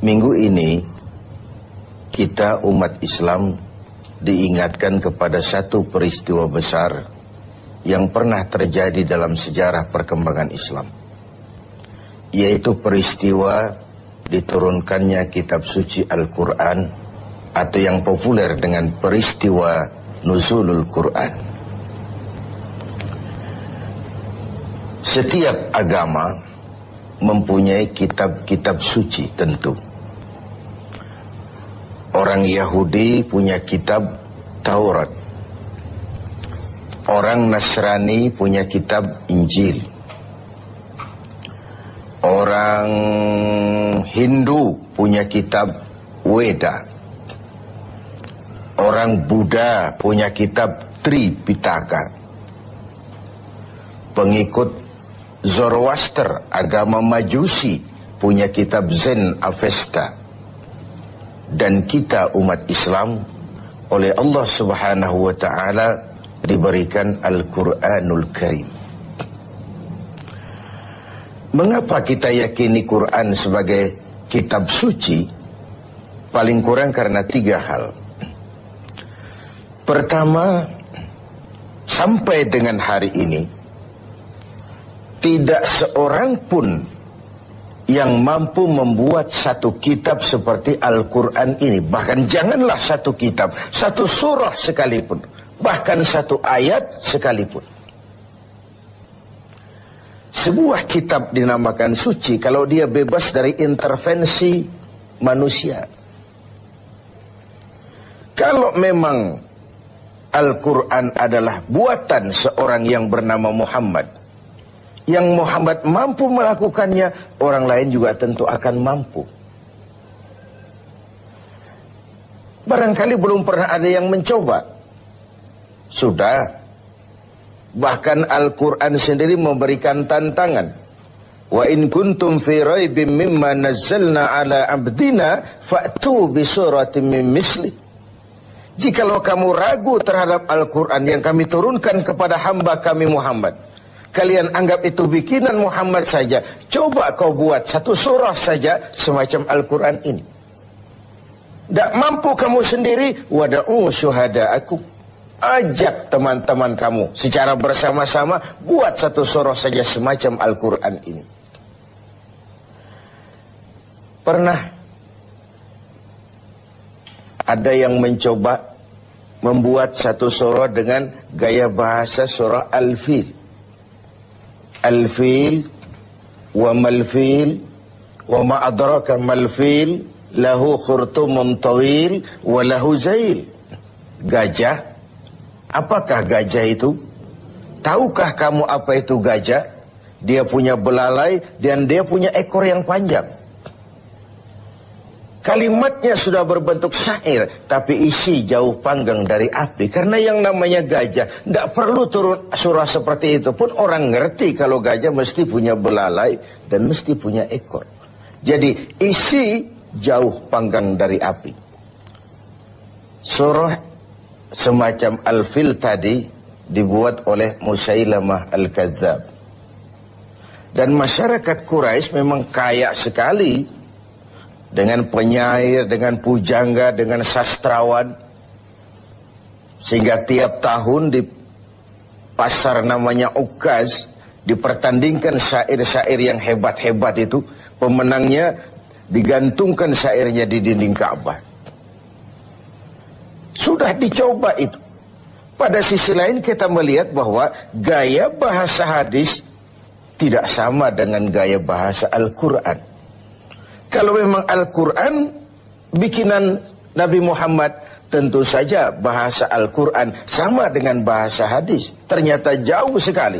Minggu ini kita umat Islam diingatkan kepada satu peristiwa besar yang pernah terjadi dalam sejarah perkembangan Islam, yaitu peristiwa diturunkannya kitab suci Al-Quran, atau yang populer dengan peristiwa Nuzulul Quran. Setiap agama mempunyai kitab-kitab suci tentu. Orang Yahudi punya kitab Taurat. Orang Nasrani punya kitab Injil. Orang Hindu punya kitab Weda. Orang Buddha punya kitab Tripitaka. Pengikut Zoroaster, agama Majusi, punya kitab Zen Avesta. Dan kita umat Islam oleh Allah Subhanahu wa ta'ala diberikan Al-Quranul Karim. Mengapa kita yakini Quran sebagai kitab suci? Paling kurang karena 3 hal. Pertama, sampai dengan hari ini tidak seorang pun yang mampu membuat satu kitab seperti Al-Quran ini. Bahkan janganlah satu kitab, satu surah sekalipun, bahkan satu ayat sekalipun. Sebuah kitab dinamakan suci kalau dia bebas dari intervensi manusia. Kalau memang Al-Quran adalah buatan seorang yang bernama Muhammad, yang Muhammad mampu melakukannya, orang lain juga tentu akan mampu. Barangkali belum pernah ada yang mencoba. Sudah. Bahkan Al-Quran sendiri memberikan tantangan. Wa in kuntum fi raibim mimma nazzalna ala abdina fa'tu bi suratin min misli. Jikalau kamu ragu terhadap Al-Quran yang kami turunkan kepada hamba kami Muhammad, kalian anggap itu bikinan Muhammad saja, coba kau buat satu surah saja semacam Al-Quran ini. Tak mampu kamu sendiri, wada'u syuhada'akum, ajak teman-teman kamu secara bersama-sama, buat satu surah saja semacam Al-Quran ini. Pernah ada yang mencoba membuat satu surah dengan gaya bahasa surah Al-Fil. Al-Fil wa mal-fil wa ma adraka mal-fil lahu khurtumun tawil wa lahu zail. Gajah. Apakah gajah itu? Tahukah kamu apa itu gajah? Dia punya belalai dan dia punya ekor yang panjang. Kalimatnya sudah berbentuk syair, tapi isi jauh panggang dari api. Karena yang namanya gajah, tidak perlu turun surah seperti itu pun orang ngerti kalau gajah mesti punya belalai dan mesti punya ekor. Jadi isi jauh panggang dari api. Surah semacam Al-Fil tadi dibuat oleh Musailamah Al-Kadzab. Dan masyarakat Quraisy memang kaya sekali dengan penyair, dengan pujangga, dengan sastrawan. Sehingga tiap tahun di pasar namanya Ukaz dipertandingkan syair-syair yang hebat-hebat itu. Pemenangnya digantungkan syairnya di dinding Ka'bah. Sudah dicoba itu. Pada sisi lain kita melihat bahwa gaya bahasa hadis tidak sama dengan gaya bahasa Al-Quran. Kalau memang Al-Quran bikinan Nabi Muhammad, tentu saja bahasa Al-Quran sama dengan bahasa hadis. Ternyata jauh sekali.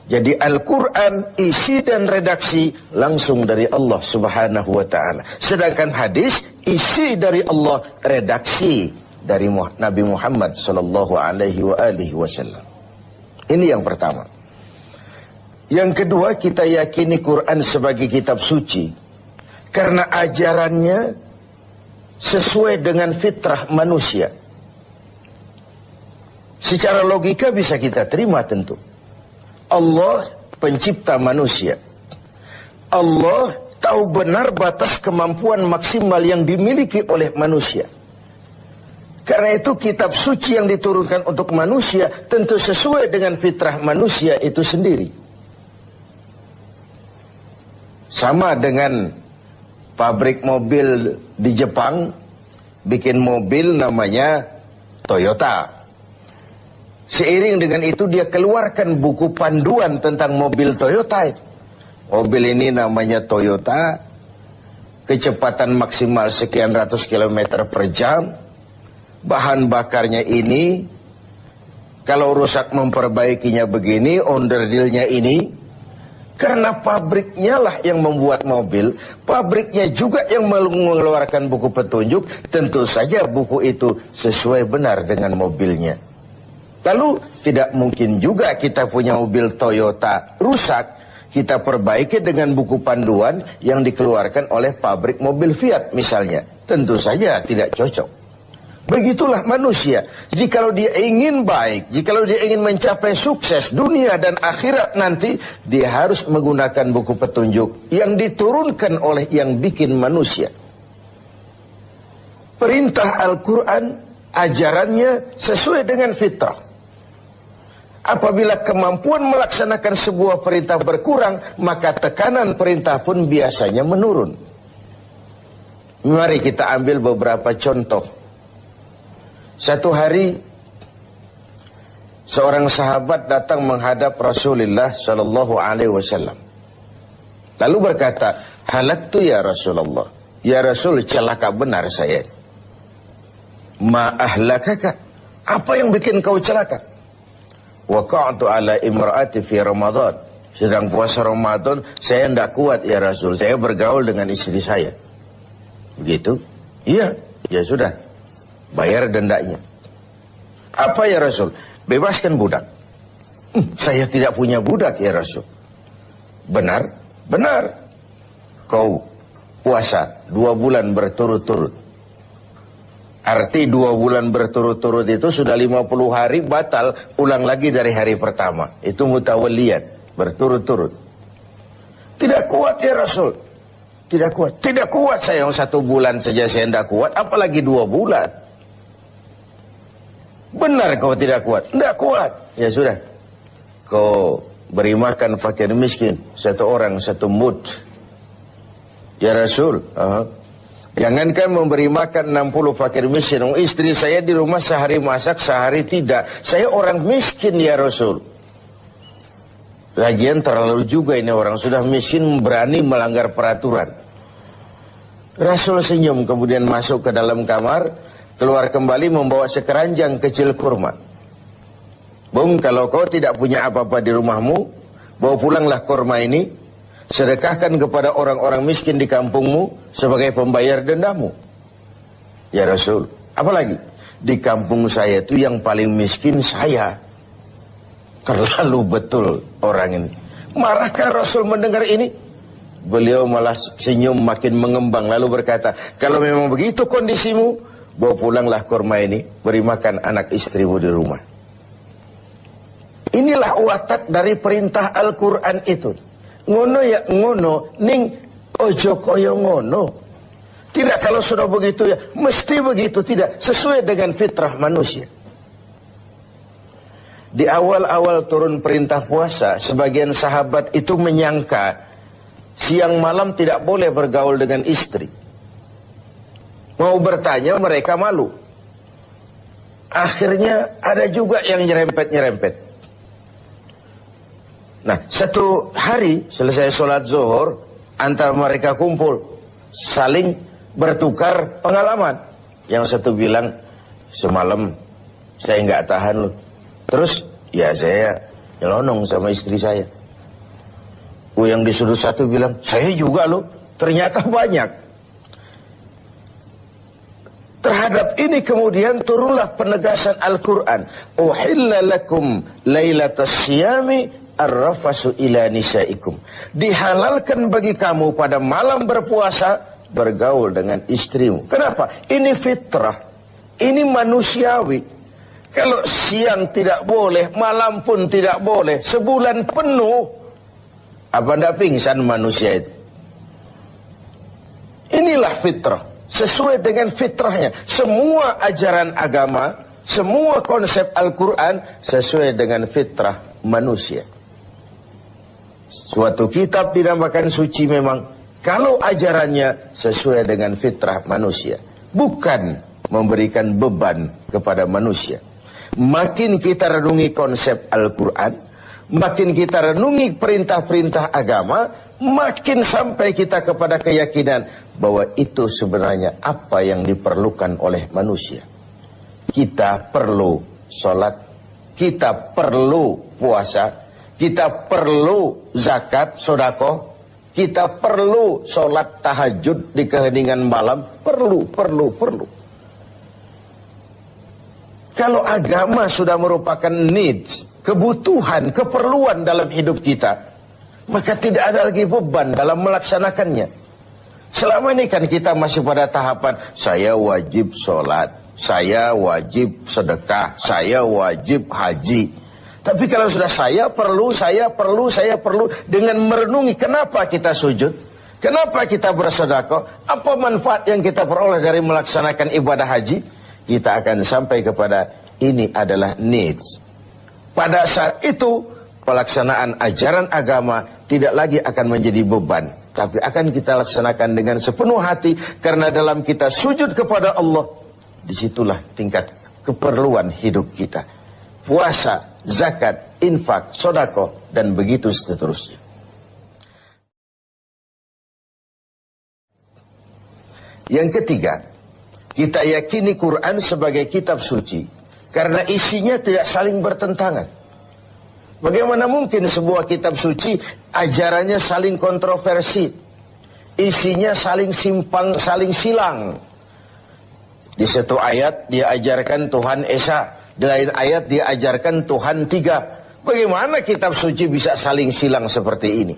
Jadi Al-Quran isi dan redaksi langsung dari Allah Subhanahu wa ta'ala. Sedangkan hadis isi dari Allah, redaksi dari Nabi Muhammad sallallahu alaihi wasallam. Ini yang pertama. Yang kedua, kita yakini Quran sebagai kitab suci karena ajarannya sesuai dengan fitrah manusia. Secara logika bisa kita terima tentu. Allah pencipta manusia. Allah tahu benar batas kemampuan maksimal yang dimiliki oleh manusia. Karena itu kitab suci yang diturunkan untuk manusia tentu sesuai dengan fitrah manusia itu sendiri. Sama dengan pabrik mobil di Jepang bikin mobil namanya Toyota. Seiring dengan itu dia keluarkan buku panduan tentang mobil Toyota itu. Mobil ini namanya Toyota, kecepatan maksimal sekian ratus kilometer per jam, bahan bakarnya ini, kalau rusak memperbaikinya begini, onderdilnya ini. Karena pabriknya lah yang membuat mobil, pabriknya juga yang mengeluarkan buku petunjuk, tentu saja buku itu sesuai benar dengan mobilnya. Lalu tidak mungkin juga kita punya mobil Toyota rusak, kita perbaiki dengan buku panduan yang dikeluarkan oleh pabrik mobil Fiat misalnya. Tentu saja tidak cocok. Begitulah manusia. Jikalau dia ingin baik, jikalau dia ingin mencapai sukses dunia dan akhirat nanti, dia harus menggunakan buku petunjuk yang diturunkan oleh yang bikin manusia. Perintah Al-Quran, ajarannya sesuai dengan fitrah. Apabila kemampuan melaksanakan sebuah perintah berkurang, maka tekanan perintah pun biasanya menurun. Mari kita ambil beberapa contoh. Satu hari seorang sahabat datang menghadap Rasulullah sallallahu alaihi wasallam. Lalu berkata, "Halaktu ya Rasulullah." Ya Rasul, celaka benar saya. "Ma ahlakaka?" Apa yang bikin kau celaka? "Waqa'tu ala imra'ati fi Ramadan." Sedang puasa Ramadan, saya tidak kuat ya Rasul. Saya bergaul dengan istri saya. Begitu? Iya, ya sudah. Bayar dendanya. Apa ya Rasul? Bebaskan budak. Saya tidak punya budak ya Rasul. Benar? Benar. Kau puasa 2 bulan berturut-turut. Arti 2 bulan berturut-turut itu sudah 50 hari batal, ulang lagi dari hari pertama. Itu mutawalliyat, berturut-turut. Tidak kuat ya Rasul. Tidak kuat. Tidak kuat saya, 1 bulan saja saya tidak kuat, apalagi 2 bulan. Benar kau tidak kuat? Tidak kuat. Ya sudah. Kau beri makan fakir miskin. 1 orang 1 mud. Ya Rasul. Jangankan memberi makan 60 fakir miskin. Istri saya di rumah sehari masak, sehari tidak. Saya orang miskin ya Rasul. Lagian terlalu juga ini orang. Sudah miskin berani melanggar peraturan. Rasul senyum kemudian masuk ke dalam kamar. Keluar kembali membawa sekeranjang kecil kurma. Bung, kalau kau tidak punya apa-apa di rumahmu, bawa pulanglah kurma ini, sedekahkan kepada orang-orang miskin di kampungmu sebagai pembayar dendamu. Ya Rasul, apalagi? Di kampung saya itu yang paling miskin saya. Terlalu betul orang ini. Marahkah Rasul mendengar ini? Beliau malah senyum makin mengembang lalu berkata, kalau memang begitu kondisimu, bawa pulanglah kurma ini, beri makan anak istrimu di rumah. Inilah watak dari perintah Al-Quran itu. Ngono ya ngono, ning ojo koyo ngono. Tidak kalau sudah begitu ya, mesti begitu, tidak. Sesuai dengan fitrah manusia. Di awal-awal turun perintah puasa, sebagian sahabat itu menyangka siang malam tidak boleh bergaul dengan istri. Mau bertanya mereka malu. Akhirnya ada juga yang nyerempet-nyerempet. Nah, satu hari selesai sholat zuhur, antara mereka kumpul, saling bertukar pengalaman. Yang satu bilang, semalam saya nggak tahan loh. Terus, ya saya nyelonong sama istri saya. Yang di sudut satu bilang, saya juga loh. Ternyata banyak. Terhadap ini kemudian turunlah penegasan Al-Quran. Uhilla lakum laylatas siyami arrafasu ila nisaikum. Dihalalkan bagi kamu pada malam berpuasa bergaul dengan istrimu. Kenapa? Ini fitrah. Ini manusiawi. Kalau siang tidak boleh, malam pun tidak boleh. Sebulan penuh. Apa ndak pingsan manusia itu? inilah fitrah. Sesuai dengan fitrahnya. Semua ajaran agama, semua konsep Al-Quran sesuai dengan fitrah manusia. Suatu kitab dinamakan suci memang kalau ajarannya sesuai dengan fitrah manusia. Bukan memberikan beban kepada manusia. Makin kita renungi konsep Al-Quran, makin kita renungi perintah-perintah agama, makin sampai kita kepada keyakinan bahwa itu sebenarnya apa yang diperlukan oleh manusia. Kita perlu sholat, kita perlu puasa, kita perlu zakat, sedekah, kita perlu sholat tahajud di keheningan malam, perlu. Kalau agama sudah merupakan needs, kebutuhan, keperluan dalam hidup kita, maka tidak ada lagi beban dalam melaksanakannya. Selama ini kan kita masih pada tahapan, saya wajib sholat, saya wajib sedekah, saya wajib haji. Tapi kalau sudah saya perlu, dengan merenungi kenapa kita sujud, kenapa kita bersedekah, apa manfaat yang kita peroleh dari melaksanakan ibadah haji, kita akan sampai kepada ini adalah needs. Pada saat itu pelaksanaan ajaran agama tidak lagi akan menjadi beban, tapi akan kita laksanakan dengan sepenuh hati, karena dalam kita sujud kepada Allah, disitulah tingkat keperluan hidup kita. Puasa, zakat, infak, sedekah, dan begitu seterusnya. Yang ketiga, kita yakini Quran sebagai kitab suci karena isinya tidak saling bertentangan. Bagaimana mungkin sebuah kitab suci ajarannya saling kontroversi, isinya saling simpang, saling silang. Di satu ayat dia ajarkan Tuhan Esa, di lain ayat dia ajarkan Tuhan tiga. Bagaimana kitab suci bisa saling silang seperti ini?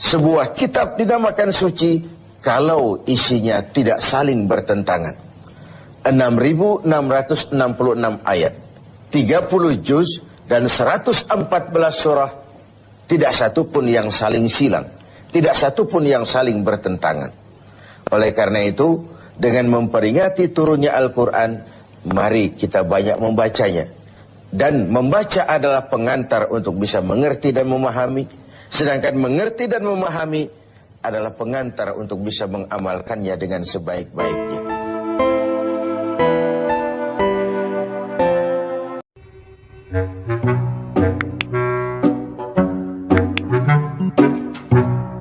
Sebuah kitab dinamakan suci kalau isinya tidak saling bertentangan. 6.666 ayat, 30 juz dan 114 surah, tidak satu pun yang saling silang, tidak satu pun yang saling bertentangan. Oleh karena itu, dengan memperingati turunnya Al-Quran, mari kita banyak membacanya. Dan membaca adalah pengantar untuk bisa mengerti dan memahami. Sedangkan mengerti dan memahami adalah pengantar untuk bisa mengamalkannya dengan sebaik-baiknya.